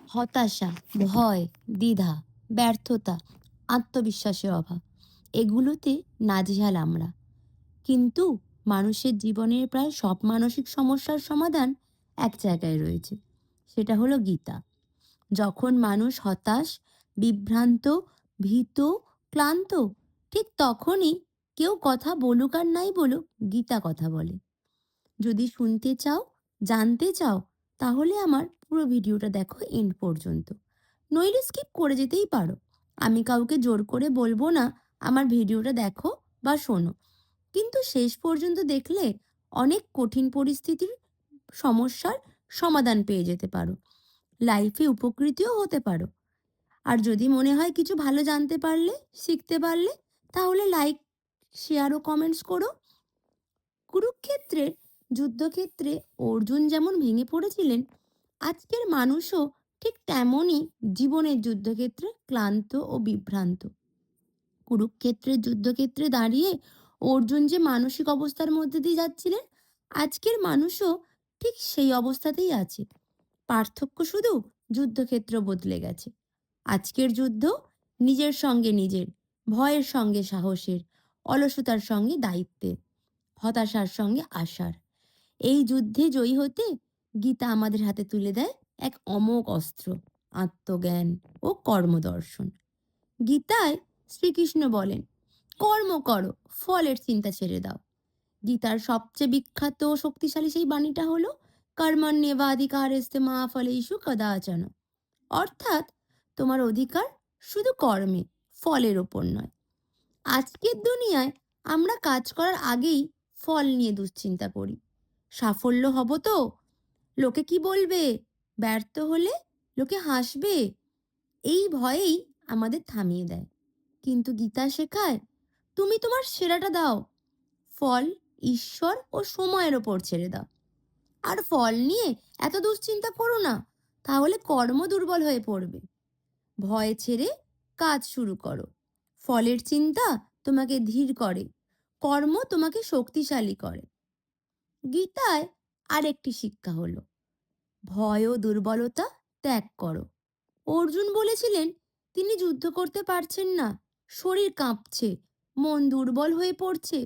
হতাশা, ভয়, দ্বিধা, ব্যর্থতা, আত্মবিশ্বাসের অভাব, এগুলোতে নাজেহাল আমরা। কিন্তু মানুষের জীবনের প্রায় সব মানসিক সমস্যার সমাধান এক জায়গায় রয়েছে, সেটা হলো গীতা। যখন মানুষ হতাশ, বিভ্রান্ত, ভীত, ক্লান্ত, ঠিক তখনই কেউ কথা বলুক আর নাই বলুক, গীতা কথা বলে। যদি শুনতে চাও, জানতে চাও, তাহলে আমার পুরো ভিডিওটা দেখো এন্ড পর্যন্ত। নইলে স্কিপ করে যেতেই পারো। আমি কাউকে জোর করে বলবো না আমার ভিডিওটা দেখো বা শোনো, কিন্তু শেষ পর্যন্ত দেখলে অনেক কঠিন পরিস্থিতির সমস্যার সমাধান পেয়ে যেতে পারো, লাইফে উপকৃতও হতে পারো। আর যদি মনে হয় কিছু ভালো জানতে পারলে, শিখতে পারলে, তাহলে লাইক, শেয়ার ও কমেন্টস করো। কুরুক্ষেত্রের যুদ্ধক্ষেত্রে অর্জুন যেমন ভেঙে পড়েছিলেন, আজকের মানুষও ঠিক তেমনই জীবনের যুদ্ধক্ষেত্রে ক্লান্ত ও বিভ্রান্ত। কুরুক্ষেত্রের যুদ্ধক্ষেত্রে দাঁড়িয়ে অর্জুন যে মানসিক অবস্থার মধ্যে দিয়ে যাচ্ছিলেন, আজকের মানুষও ঠিক সেই অবস্থাতেই আছে। পার্থক্য শুধু যুদ্ধক্ষেত্র বদলে গেছে। আজকের যুদ্ধ নিজের সঙ্গে নিজের, ভয়ের সঙ্গে সাহসের, অলসতার সঙ্গে দায়িত্বের, হতাশার সঙ্গে আশার। এই যুদ্ধে জয়ী হতে গীতা আমাদের হাতে তুলে দেয় এক অমোঘ অস্ত্র, আত্মজ্ঞান ও কর্মদর্শন। গীতায় শ্রীকৃষ্ণ বলেন, কর্ম করো, ফলের চিন্তা ছেড়ে দাও। গীতার সবচেয়ে বিখ্যাত ও শক্তিশালী সেই বাণীটা হলো কর্মণ্যেবাধিকারস্তে মা ফলেষু কদাচন। অর্থাৎ তোমার অধিকার শুধু কর্মে, ফলের ওপর নয়। আজকের দুনিয়ায় আমরা কাজ করার আগেই ফল নিয়ে দুশ্চিন্তা করি। সাফল্য হব তো, লোকে কি বলবে, ব্যর্থ হলে লোকে হাসবে, এই ভয়েই আমাদের থামিয়ে দেয়। কিন্তু গীতা শেখায়, তুমি তোমার সেরাটা দাও, ফল ঈশ্বর ও সময়ের ওপর ছেড়ে দাও। আর ফল নিয়ে এত দুশ্চিন্তা করো না, তাহলে কর্ম দুর্বল হয়ে পড়বে। ভয় ছেড়ে কাজ শুরু করো। ফলের চিন্তা তোমাকে ধীর করে, কর্ম তোমাকে শক্তিশালী করে। গীতায় আরেকটি শিক্ষা হলো, ভয় ও দুর্বলতা ত্যাগ করো। অর্জুন বলেছিলেন তিনি যুদ্ধ করতে পারছেন না, শরীর কাঁপছে, মন দুর্বল হয়ে পড়ছে।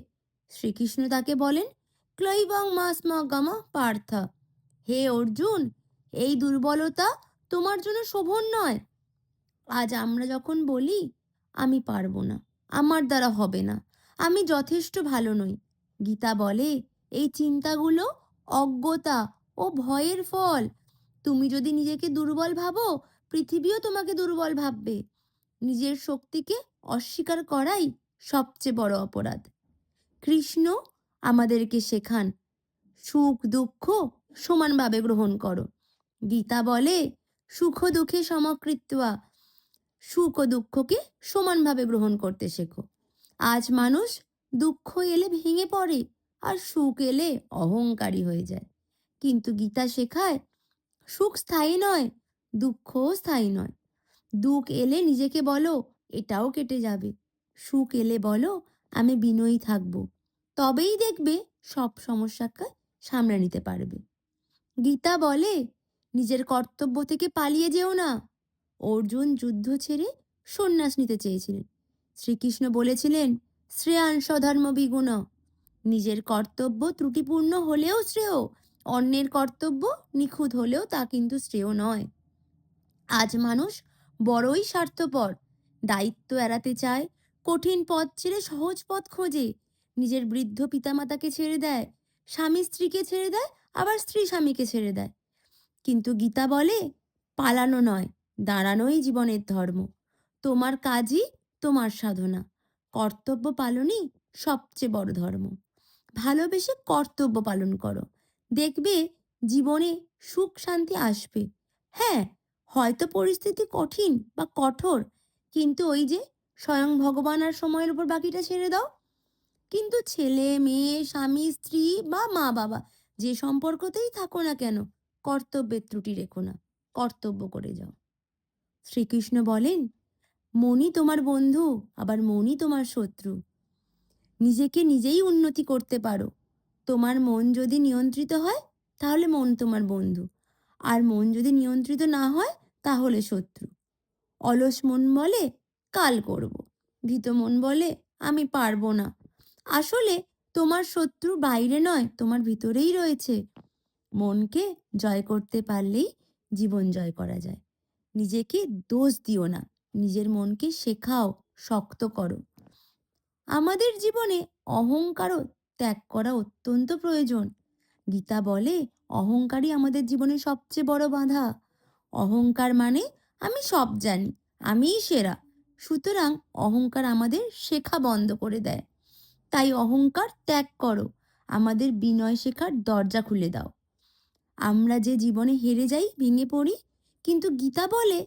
শ্রীকৃষ্ণ তাকে বলেন, ক্লৈবং মাসমা গামা পার্থা। হে অর্জুন, এই দুর্বলতা তোমার জন্য শোভন নয়। আজ আমরা যখন বলি আমি পারবো না, আমার দ্বারা হবে না, আমি যথেষ্ট ভালো নই, গীতা বলে এই চিন্তাগুলো অজ্ঞতা ও ভয়ের ফল। তুমি যদি নিজেকে দুর্বল ভাবো, পৃথিবীও তোমাকে দুর্বল ভাববে। নিজের শক্তিকে অস্বীকার করাই সবচেয়ে বড় অপরাধ। কৃষ্ণ আমাদেরকে শেখান, সুখ দুঃখ সমানভাবে গ্রহণ করো। গীতা বলে, সুখ দুঃখে সমকৃত্বা, সুখ ও দুঃখকে সমানভাবে গ্রহণ করতে শেখো। আজ মানুষ দুঃখ এলে ভেঙে পড়ে, আর সুখ এলে অহংকারী হয়ে যায়। কিন্তু গীতা শেখায়, সুখ স্থায়ী নয়, দুঃখও স্থায়ী নয়। দুঃখ এলে নিজেকে বলো এটাও কেটে যাবে, সুখ এলে বলো আমি বিনয়ী থাকবো। তবেই দেখবে সব সমস্যাকে সামলে নিতে পারবে। গীতা বলে, নিজের কর্তব্য থেকে পালিয়ে যেও না। অর্জুন যুদ্ধ ছেড়ে সন্ন্যাস নিতে চেয়েছিলেন। শ্রীকৃষ্ণ বলেছিলেন, শ্রেয়ান স্বধর্ম বিগুণ। নিজের কর্তব্য ত্রুটিপূর্ণ হলেও শ্রেয়, অন্যের কর্তব্য নিখুঁত হলেও তা কিন্তু শ্রেয় নয়। আজ মানুষ বড়ই স্বার্থপর, দায়িত্ব এড়াতে চায়, কঠিন পথ ছেড়ে সহজ পথ খোঁজে, নিজের বৃদ্ধ পিতামাতাকে ছেড়ে দেয়, স্বামী স্ত্রীকে ছেড়ে দেয়, আবার স্ত্রী স্বামীকে ছেড়ে দেয়। কিন্তু গীতা বলে, পালানো নয়, দাঁড়ানোই জীবনের ধর্ম। তোমার কাজই তোমার সাধনা, কর্তব্য পালনই সবচেয়ে বড় ধর্ম। ভালোবেসে কর্তব্য পালন করো, দেখবে জীবনে সুখ শান্তি আসবে। হ্যাঁ, হয়তো পরিস্থিতি কঠিন বা কঠোর, কিন্তু ওই যে স্বয়ং ভগবান আর সময়ের উপর বাকিটা ছেড়ে দাও। কিন্তু ছেলে মেয়ে, স্বামী স্ত্রী বা মা বাবা, যে সম্পর্কতেই থাকো না কেন, কর্তব্যের ত্রুটি রেখো না, কর্তব্য করে যাও। শ্রীকৃষ্ণ বলেন, মনই তোমার বন্ধু, আবার মনই তোমার শত্রু। নিজেকে নিজেই উন্নতি করতে পারো। তোমার মন যদি নিয়ন্ত্রিত হয়, তাহলে মন তোমার বন্ধু। আর মন যদি নিয়ন্ত্রিত না হয়, তাহলে শত্রু। অলস মন বলে কাল করব, ভীত মন বলে আমি পারবো না। আসলে তোমার শত্রু বাইরে নয়, তোমার ভিতরেই রয়েছে। মনকে জয় করতে পারলেই জীবন জয় করা যায়। নিজেকে দোষ দিও না, নিজের মনকে শেখাও, শক্ত করো। আমাদের জীবনে অহংকারও ত্যাগ করা অত্যন্ত প্রয়োজন। গীতা বলে অহংকারই আমাদের জীবনের সবচেয়ে বড় বাধা। অহংকার মানে আমি সব জানি, আমিই সেরা। সুতরাং অহংকার আমাদের শেখা বন্ধ করে দেয়। তাই অহংকার ত্যাগ করো, আমাদের বিনয় শেখার দরজা খুলে দাও। আমরা যে জীবনে হেরে যাই, ভেঙে পড়ি, কিন্তু গীতা বলে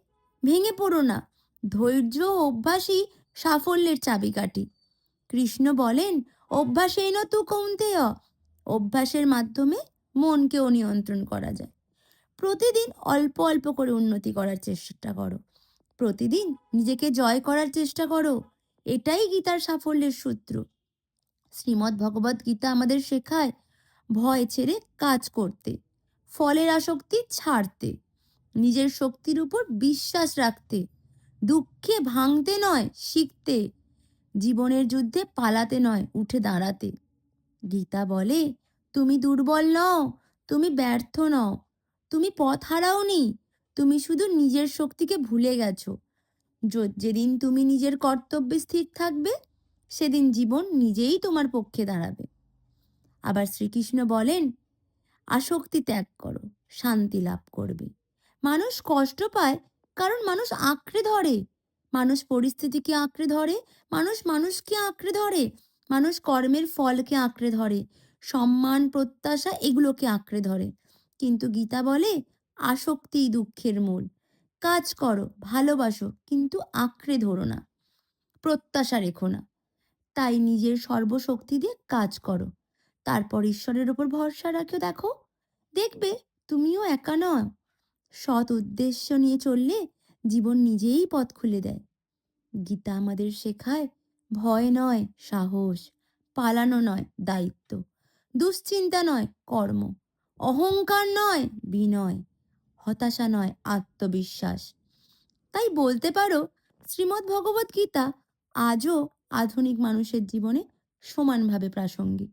ভেঙে পড়ো না, ধৈর্য ও অভ্যাসই সাফল্যের চাবিকাঠি। কৃষ্ণ বলেন অভ্যাসেন তু কৌন্তেয়, অভ্যাসের মাধ্যমে মনকেও নিয়ন্ত্রণ করা যায়। প্রতিদিন অল্প অল্প করে উন্নতি করার চেষ্টা করো, প্রতিদিন নিজেকে জয় করার চেষ্টা করো। এটাই গীতার সাফল্যের সূত্র। শ্রীমদ্ ভগবত গীতা আমাদের শেখায় ভয় ছেড়ে কাজ করতে, ফলের আসক্তি ছাড়তে, নিজের শক্তির উপর বিশ্বাস রাখতে, দুঃখে ভাঙতে নয় শিখতে, জীবনের যুদ্ধে পালাতে নয় উঠে দাঁড়াতে। গীতা বলে তুমি দুর্বল নও, তুমি ব্যর্থ নও, তুমি পথ হারাওনি, তুমি শুধু নিজের শক্তিকে ভুলে গেছো। যেদিন তুমি নিজের কর্তব্যে স্থির থাকবে, সেদিন জীবন নিজেই তোমার পক্ষে দাঁড়াবে। আবার শ্রীকৃষ্ণ বলেন আসক্তি ত্যাগ করো, শান্তি লাভ করবে। মানুষ কষ্ট পায় কারণ মানুষ আঁকড়ে ধরে, মানুষ পরিস্থিতিকে আঁকড়ে ধরে, মানুষ মানুষকে আঁকড়ে ধরে, মানুষ কর্মের ফলকে আঁকড়ে ধরে, সম্মান প্রত্যাশা এগুলোকে আঁকড়ে ধরে। কিন্তু গীতা বলে আসক্তিই দুঃখের মূল। কাজ করো, ভালোবাসো, কিন্তু আঁকড়ে ধরো না, প্রত্যাশা রেখো না। তাই নিজের সর্বশক্তি দিয়ে কাজ করো, তারপর ঈশ্বরের ওপর ভরসা রাখো। দেখো, দেখবে তুমিও একা নয়। সৎ উদ্দেশ্য নিয়ে চললে জীবন নিজেই পথ খুলে দেয়। গীতা আমাদের শেখায় ভয় নয় সাহস, পালানো নয় দায়িত্ব, দুশ্চিন্তা নয় কর্ম, অহংকার নয় বিনয়, হতাশা নয় আত্মবিশ্বাস। তাই বলতে পারো শ্রীমদ্ ভগবত গীতা আজও আধুনিক মানুষের জীবনে সমানভাবে প্রাসঙ্গিক।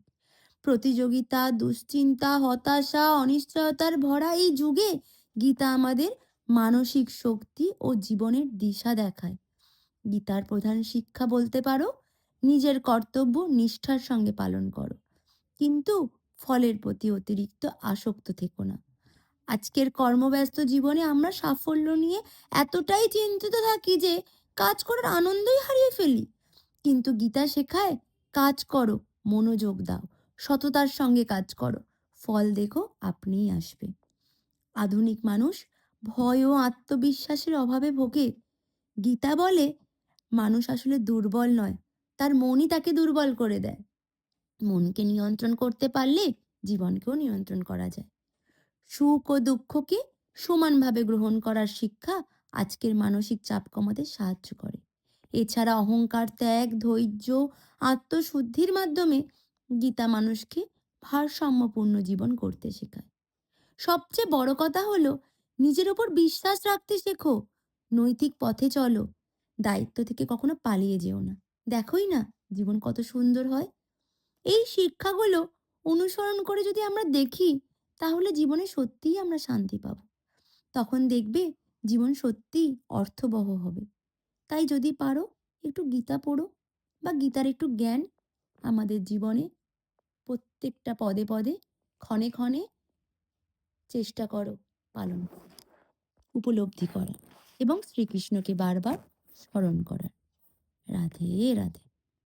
প্রতিযোগিতা, দুশ্চিন্তা, হতাশা, অনিশ্চয়তার ভরা এই যুগে গীতা আমাদের মানসিক শক্তি ও জীবনের দিশা দেখায়। গীতার প্রধান শিক্ষা বলতে পারো নিজের কর্তব্য নিষ্ঠার সঙ্গে পালন করো, কিন্তু ফলের প্রতি অতিরিক্ত আসক্ত থেকো না। আজকের কর্মব্যস্ত জীবনে আমরা সাফল্য নিয়ে এতটাই চিন্তিত থাকি যে কাজ করার আনন্দই হারিয়ে ফেলি। কিন্তু গীতা শেখায় কাজ করো, মনোযোগ দাও, সততার সঙ্গে কাজ করো, ফল দেখো আপনিই আসবে। আধুনিক মানুষ ভয় ও আত্মবিশ্বাসের অভাবে ভোগে। গীতা বলে মানুষ আসলে দুর্বল নয়, তার মনই তাকে দুর্বল করে দেয়। মনকে নিয়ন্ত্রণ করতে পারলে জীবনকেও নিয়ন্ত্রণ করা যায়। সুখ ও দুঃখকে সমানভাবে গ্রহণ করার শিক্ষা আজকের মানসিক চাপ কমাতে সাহায্য করে। এছাড়া অহংকার ত্যাগ, ধৈর্য, আত্মশুদ্ধির মাধ্যমে গীতা মানুষকে ভারসাম্যপূর্ণ জীবন করতে শেখায়। সবচেয়ে বড় কথা হলো নিজের ওপর বিশ্বাস রাখতে শেখো, নৈতিক পথে চলো, দায়িত্ব থেকে কখনো পালিয়ে যেও না। দেখোই না জীবন কত সুন্দর হয়। এই শিক্ষাগুলো অনুসরণ করে যদি আমরা দেখি, তাহলে জীবনে সত্যিই আমরা শান্তি পাব। তখন দেখবে জীবন সত্যিই অর্থবহ হবে। তাই যদি পারো একটু গীতা পড়ো, বা গীতার একটু জ্ঞান আমাদের জীবনে প্রত্যেকটা পদে পদে, ক্ষণে ক্ষণে চেষ্টা করো পালন করার, উপলব্ধি করা এবং শ্রীকৃষ্ণকে বারবার স্মরণ করার। রাধে রাধে।